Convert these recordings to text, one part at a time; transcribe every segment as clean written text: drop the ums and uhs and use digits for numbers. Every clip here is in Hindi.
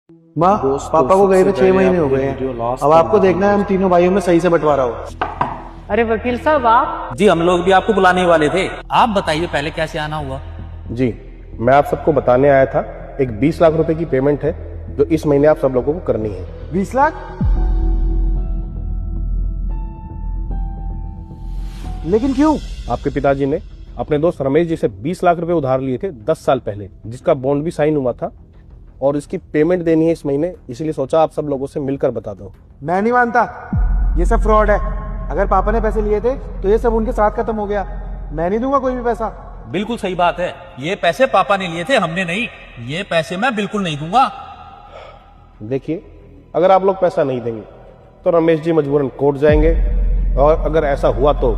माँ, पापा को गए हुए 6 महीने हो गए हैं। अब आपको देखना है हम तीनों भाइयों में सही से बंटवारा हो। अरे वकील साहब आप। जी हम लोग भी आपको बुलाने ही वाले थे। आप बताइए पहले कैसे आना हुआ। जी मैं आप सबको बताने आया था, एक 20 लाख रुपए की पेमेंट है जो इस महीने आप सब लोगों को करनी है। 20 लाख? लेकिन क्यों? आपके पिताजी ने अपने दोस्त रमेश जी से 20 लाख रुपए उधार लिए थे 10 साल पहले, जिसका बॉन्ड भी साइन हुआ था और इसकी पेमेंट देनी है इस महीने, इसलिए सोचा आप सब लोगों से मिलकर बता दो। मैं नहीं मानता, ये सब फ्रॉड है। अगर पापा ने पैसे लिए थे तो ये सब उनके साथ खत्म हो गया। मैं नहीं दूंगा कोई भी पैसा। बिल्कुल सही बात है, ये पैसे पापा ने लिए थे, हमने नहीं। ये पैसे मैं बिल्कुल नहीं दूंगा। देखिए, अगर आप लोग पैसा नहीं देंगे तो रमेश जी मजबूरन कोर्ट जाएंगे, और अगर ऐसा हुआ तो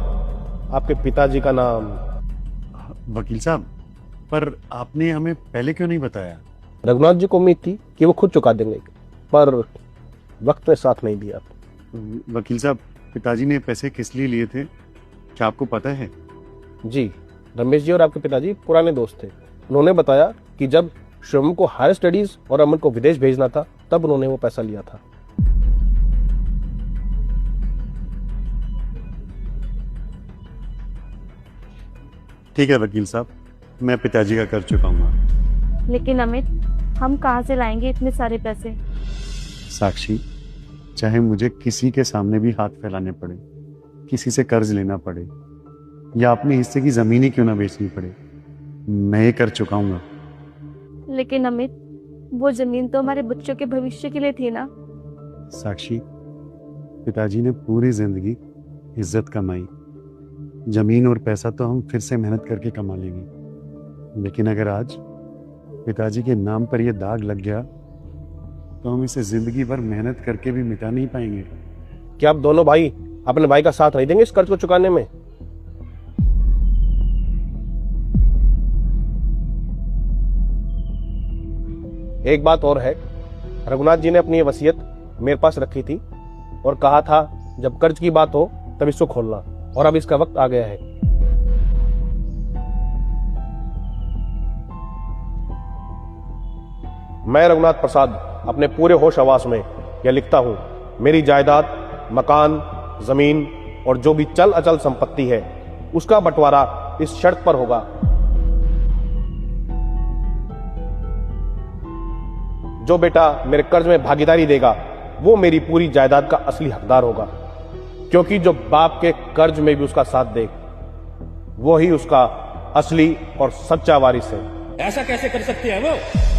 आपके पिताजी का नाम। वकील साहब, पर आपने हमें पहले क्यों नहीं बताया? रघुनाथ जी को उम्मीद थी कि वो खुद चुका देंगे, पर वक्त ने साथ नहीं दिया। वकील साहब, पिताजी ने पैसे किस लिए लिए थे, क्या आपको पता है? जी, रमेश जी और आपके पिताजी पुराने दोस्त थे। उन्होंने बताया कि जब शिवम को हायर स्टडीज और अमन को विदेश भेजना था तब उन्होंने वो पैसा लिया था। ठीक है वकील साहब, मैं पिताजी का कर चुकाऊंगा। लेकिन अमित, हम कहाँ से लाएंगे इतने सारे पैसे? साक्षी, चाहे मुझे किसी के सामने भी हाथ फैलाने पड़े, किसी से कर्ज लेना पड़े, या अपने हिस्से की जमीन ही क्यों ना बेचनी पड़े, मैं ये कर चुकाऊंगा। लेकिन अमित, वो जमीन तो हमारे बच्चों के भविष्य के लिए थी ना। साक्षी, पिताजी ने पूरी जिंदगी इज्जत कमाई, जमीन और पैसा तो हम फिर से मेहनत करके कमा लेंगे, लेकिन अगर आज पिताजी के नाम पर यह दाग लग गया तो हम इसे जिंदगी भर मेहनत करके भी मिटा नहीं पाएंगे। क्या आप दोनों भाई अपने भाई का साथ नहीं देंगे इस कर्ज को चुकाने में? एक बात और है, रघुनाथ जी ने अपनी ये वसीयत मेरे पास रखी थी और कहा था जब कर्ज की बात हो तब इसको खोलना, और अब इसका वक्त आ गया है। मैं रघुनाथ प्रसाद अपने पूरे होश आवास में यह लिखता हूं, मेरी जायदाद, मकान, जमीन और जो भी चल अचल संपत्ति है उसका बंटवारा इस शर्त पर होगा, जो बेटा मेरे कर्ज में भागीदारी देगा वो मेरी पूरी जायदाद का असली हकदार होगा, क्योंकि जो बाप के कर्ज में भी उसका साथ दे वो ही उसका असली और सच्चा वारिस है। ऐसा कैसे कर सकते हैं वो?